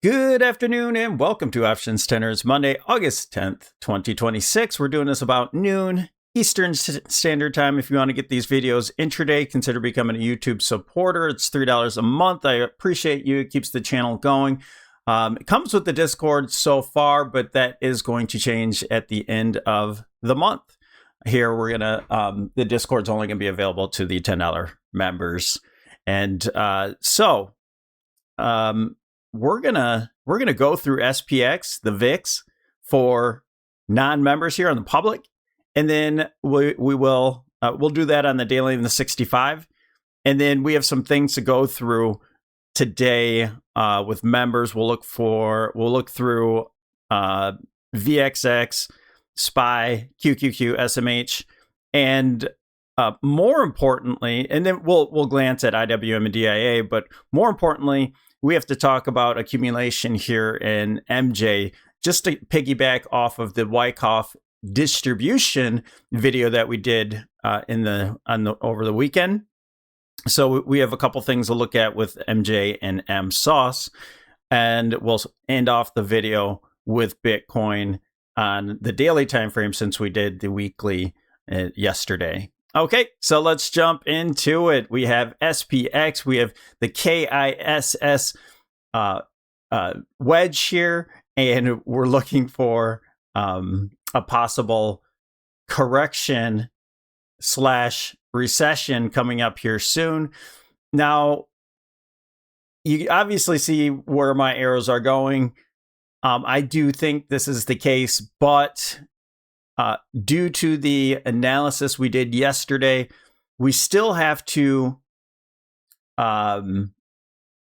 Good afternoon and welcome to OptionsTender. It's Monday, August 10th, 2026. We're doing this about noon Eastern Standard Time. If you want to get these videos intraday, consider becoming a YouTube supporter. It's $3 a month. I appreciate you. It keeps the channel going. It comes with the Discord so far, but that is going to change at the end of the month. Here, the Discord's only going to be available to the $10 members. And we're gonna go through SPX, the VIX, for non-members here on the public, and then we'll do that on the daily and the 65, and then we have some things to go through today with members. We'll look through VXX, SPY, QQQ, SMH, and more importantly, and then we'll glance at IWM and DIA, but more importantly, we have to talk about accumulation here in MJ, just to piggyback off of the Wyckoff distribution video that we did over the weekend. So we have a couple things to look at with MJ and M Sauce, and we'll end off the video with Bitcoin on the daily time frame since we did the weekly yesterday. Okay, so let's jump into it. We have SPX, we have the KISS Wedge here, and we're looking for a possible correction / recession coming up here soon. Now, you obviously see where my arrows are going. I do think this is the case, but due to the analysis we did yesterday, we still have to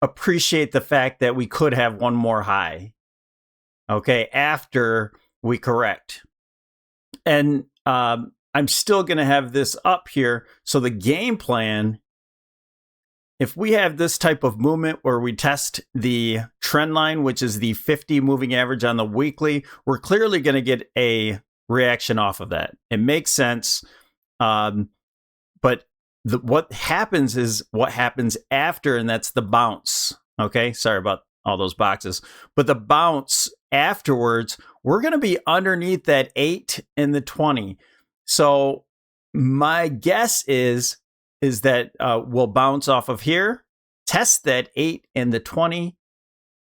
appreciate the fact that we could have one more high, okay, after we correct. And I'm still going to have this up here. So the game plan, if we have this type of movement where we test the trend line, which is the 50 moving average on the weekly, we're clearly going to get a reaction off of that. It makes sense. But what happens is what happens after, and that's the bounce. Okay, sorry about all those boxes. But the bounce afterwards, we're going to be underneath that 8 and the 20. So my guess is that we'll bounce off of here, test that 8 and the 20,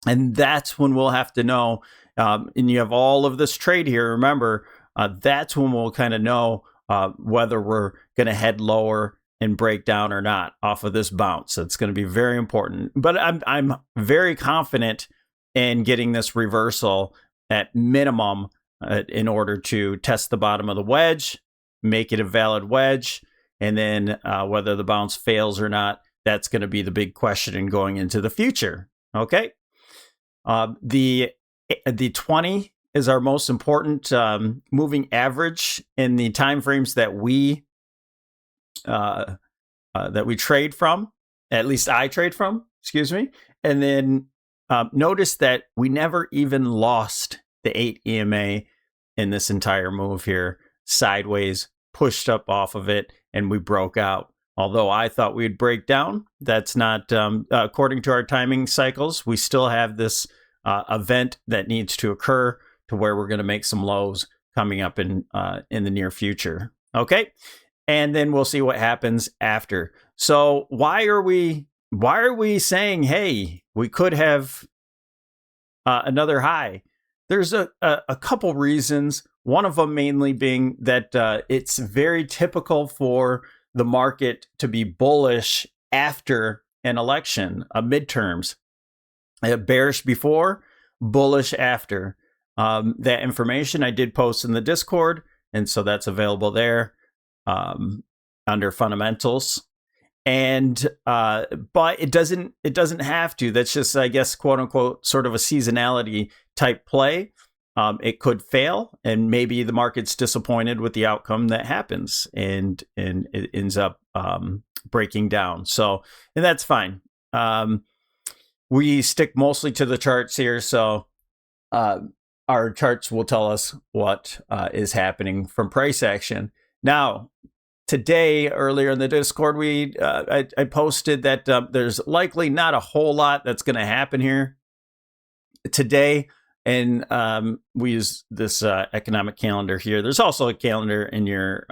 and that's when we'll have to know. And you have all of this trade here. Remember, that's when we'll kind of know whether we're going to head lower and break down or not off of this bounce. It's going to be very important. But I'm very confident in getting this reversal at minimum in order to test the bottom of the wedge, make it a valid wedge, and then whether the bounce fails or not, that's going to be the big question in going into the future. Okay, the 20 is our most important moving average in the time frames that we trade from. At least I trade from. Excuse me. And then notice that we never even lost the 8 EMA in this entire move here. Sideways, pushed up off of it, and we broke out. Although I thought we'd break down, that's not according to our timing cycles. We still have this event that needs to occur to where we're going to make some lows coming up in the near future. Okay, and then we'll see what happens after. So why are we saying, hey, we could have another high? There's a couple reasons. One of them mainly being that it's very typical for the market to be bullish after an election, midterms. Bearish before, bullish after. That information I did post in the Discord, and so that's available there under fundamentals. And but it doesn't have to. That's just, I guess, quote unquote, sort of a seasonality type play. It could fail, and maybe the market's disappointed with the outcome that happens, and it ends up breaking down. So, and that's fine. We stick mostly to the charts here, so our charts will tell us what is happening from price action. Now, today, earlier in the Discord, I posted that there's likely not a whole lot that's going to happen here. today, and we use this economic calendar here. There's also a calendar in your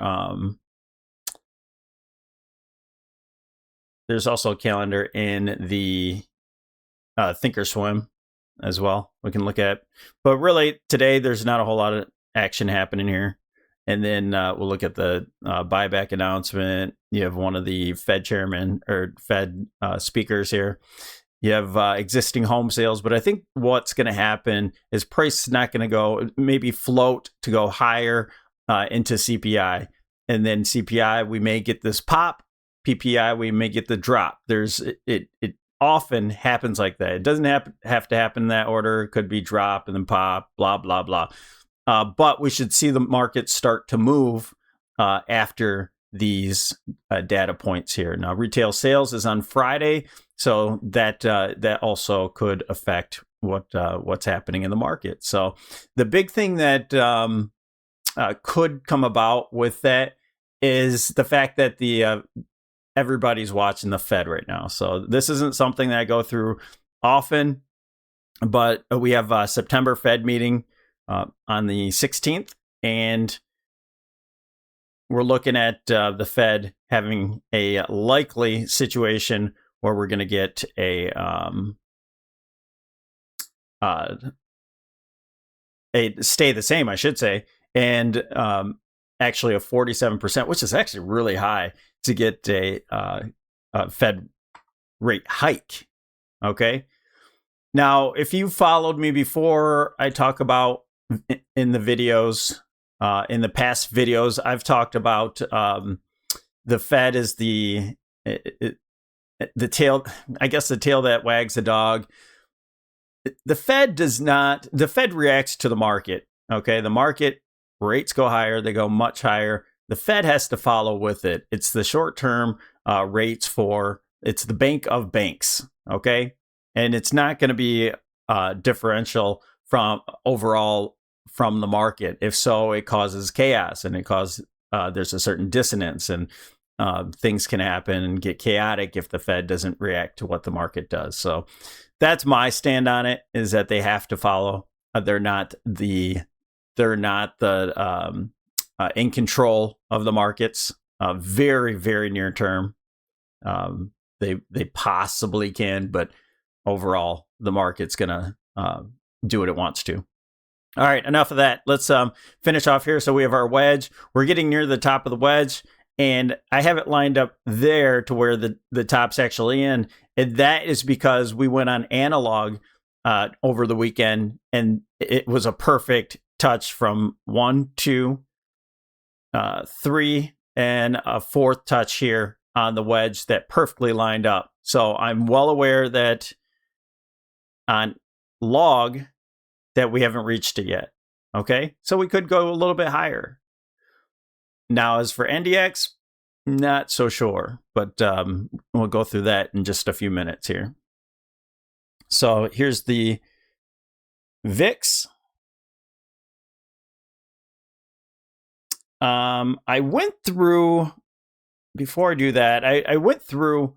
there's also a calendar in the Thinkorswim as well. We can look at, but really today there's not a whole lot of action happening here. And then we'll look at the buyback announcement. You have one of the Fed chairman or Fed speakers here. You have existing home sales, but I think what's going to happen is price is not going to go, maybe float to go higher into CPI. And then CPI, we may get this pop. PPI, we may get the drop. It often happens like that. It doesn't have to happen in that order. It could be drop and then pop, blah, blah, blah. But we should see the market start to move after these data points here. Now, retail sales is on Friday, so that also could affect what's happening in the market. So the big thing that could come about with that is the fact that everybody's watching the Fed right now. So this isn't something that I go through often, but we have a September Fed meeting on the 16th, and we're looking at the Fed having a likely situation where we're going to get a stay the same, I should say, and actually a 47%, which is actually really high to get a Fed rate hike. Okay. Now, if you followed me before, I talk about in the videos, in the past videos, I've talked about the Fed is the tail, I guess the tail that wags the dog. The Fed reacts to the market. Okay. The market rates go higher. They go much higher. The Fed has to follow with it. It's the short-term rates it's the bank of banks. Okay. And it's not going to be differential from overall from the market. If so, it causes chaos, and there's a certain dissonance, and things can happen and get chaotic if the Fed doesn't react to what the market does. So that's my stand on it, is that they have to follow. They're not the in control of the markets. Very, very near term. They possibly can, but overall, the market's going to do what it wants to. All right, enough of that. Let's finish off here. So we have our wedge. We're getting near the top of the wedge, and I have it lined up there to where the top's actually in. And that is because we went on analog over the weekend, and it was a perfect touch from 1, 2, 3, and a fourth touch here on the wedge that perfectly lined up. So I'm well aware that on log that we haven't reached it yet. Okay, so we could go a little bit higher. Now, as for NDX, not so sure, but we'll go through that in just a few minutes here. So here's the VIX. I went through, before I do that, I went through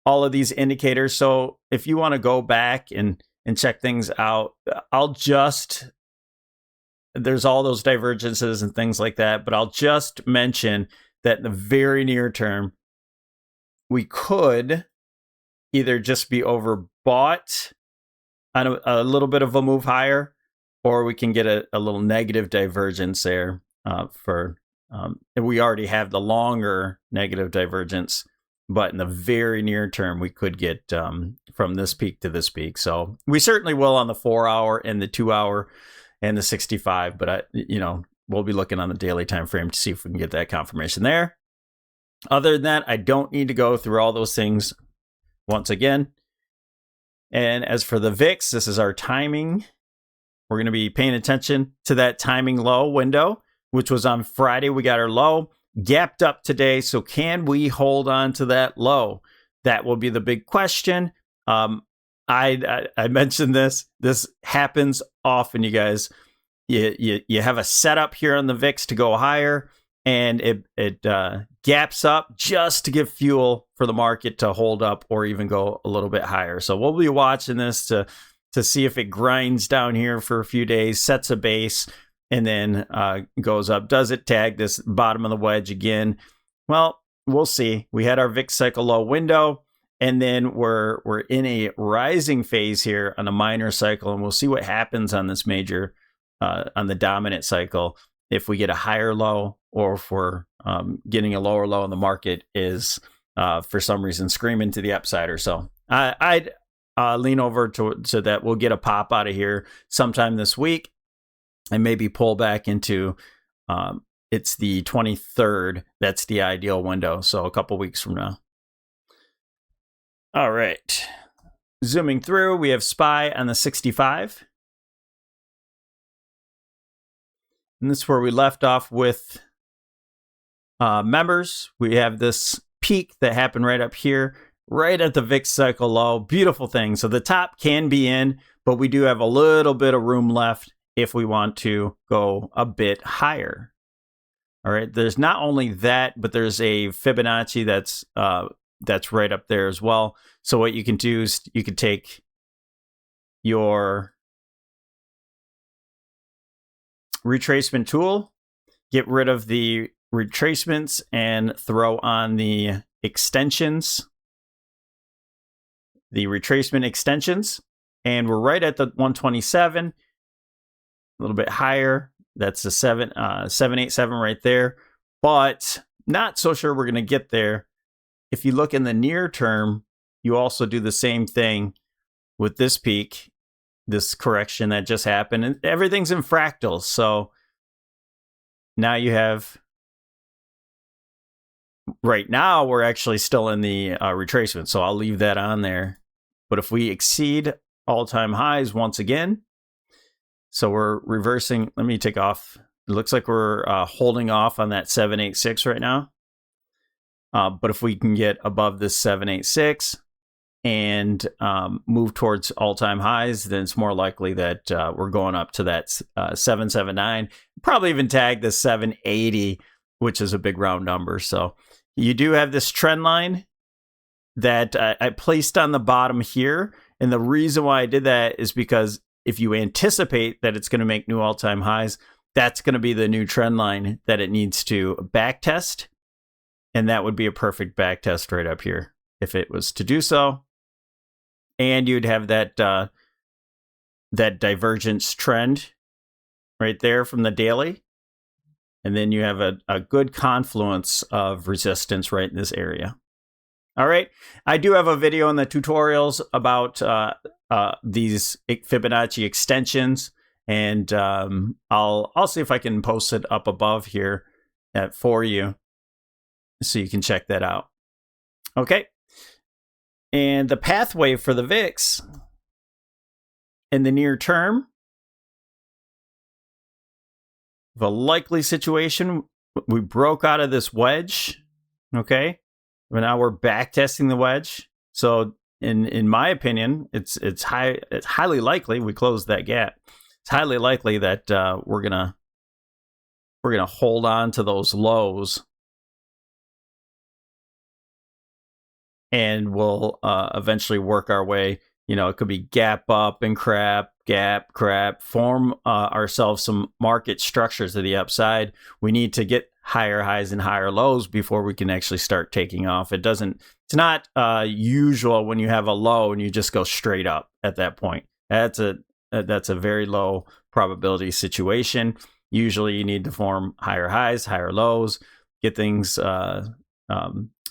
all of these indicators. So if you want to go back and check things out, there's all those divergences and things like that, but I'll just mention that in the very near term, we could either just be overbought on a little bit of a move higher, or we can get a little negative divergence there we already have the longer negative divergence, but in the very near term, we could get from this peak to this peak. So we certainly will on the 4-hour and the 2-hour and the 65, but we'll be looking on the daily time frame to see if we can get that confirmation there. Other than that, I don't need to go through all those things once again. And as for the VIX, this is our timing. We're going to be paying attention to that timing low window, which was on Friday. We got our low gapped up today. So can we hold on to that low? That will be the big question. I mentioned this. This happens often, you guys. You have a setup here on the VIX to go higher, and it gaps up just to give fuel for the market to hold up or even go a little bit higher. So we'll be watching this to to see if it grinds down here for a few days, sets a base, and then goes up. Does it tag this bottom of the wedge again? Well, we'll see. We had our VIX cycle low window, and then we're in a rising phase here on a minor cycle, and we'll see what happens on this major, on the dominant cycle, if we get a higher low or if we're getting a lower low and the market is for some reason screaming to the upside or so. I'd lean over so that we'll get a pop out of here sometime this week and maybe pull back into it's the 23rd. That's the ideal window. So a couple weeks from now. All right. Zooming through, we have SPY on the 65. And this is where we left off with members. We have this peak that happened right up here, right at the VIX cycle low. Beautiful thing. So the top can be in, but we do have a little bit of room left if we want to go a bit higher. All right. There's not only that, but there's a Fibonacci that's right up there as well. So what you can do is you can take your retracement tool, get rid of the retracements, and throw on the extensions, the retracement extensions. And we're right at the 127, a little bit higher. That's the 787 right there, but not so sure we're going to get there. If you look in the near term, you also do the same thing with this peak, this correction that just happened, and everything's in fractals. So now you have, right now we're actually still in the retracement. So I'll leave that on there. But if we exceed all-time highs once again, so we're reversing. Let me take off. It looks like we're holding off on that 786 right now. But if we can get above this 786 and move towards all-time highs, then it's more likely that we're going up to that 779. Probably even tag the 780, which is a big round number. So you do have this trend line that I placed on the bottom here. And the reason why I did that is because if you anticipate that it's going to make new all-time highs, that's going to be the new trend line that it needs to back test. And that would be a perfect back test right up here if it was to do so. And you'd have that that divergence trend right there from the daily. And then you have a good confluence of resistance right in this area. All right. I do have a video in the tutorials about these Fibonacci extensions. And I'll see if I can post it up above here for you, so you can check that out. Okay. And the pathway for the VIX in the near term, the likely situation, we broke out of this wedge. Okay. But now we're back testing the wedge. So in my opinion, it's highly likely we closed that gap. It's highly likely that we're gonna hold on to those lows, and we'll eventually work our way. You know, it could be gap up and crap, gap, crap, form ourselves some market structures to the upside. We need to get higher highs and higher lows before we can actually start taking off. It's not usual when you have a low and you just go straight up at that point. That's a very low probability situation. Usually you need to form higher highs, higher lows, get things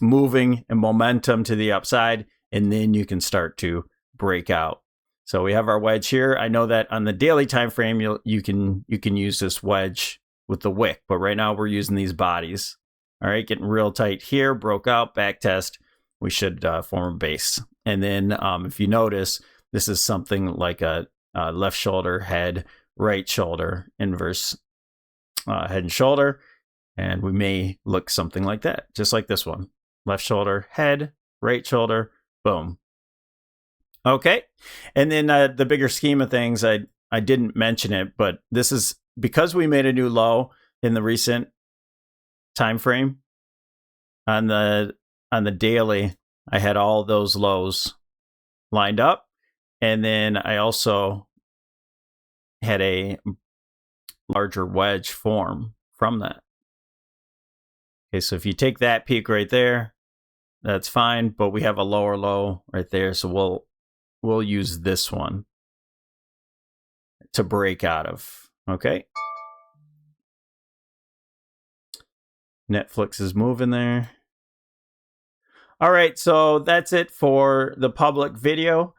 moving and momentum to the upside, and then you can start to break out. So we have our wedge here. I know that on the daily time frame, you can use this wedge with the wick, but right now we're using these bodies. All right, getting real tight here, broke out, back test. We should form a base. And then if you notice, this is something like a left shoulder, head, right shoulder, inverse head and shoulder. And we may look something like that, just like this one. Left shoulder, head, right shoulder, boom. Okay. And then the bigger scheme of things, I didn't mention it, but this is because we made a new low in the recent time frame. On the daily, I had all those lows lined up, And then I also had a larger wedge form from that. Okay, so if you take that peak right there, that's fine, but we have a lower low right there, so we'll use this one to break out of. Okay. Netflix is moving there. All right, so that's it for the public video.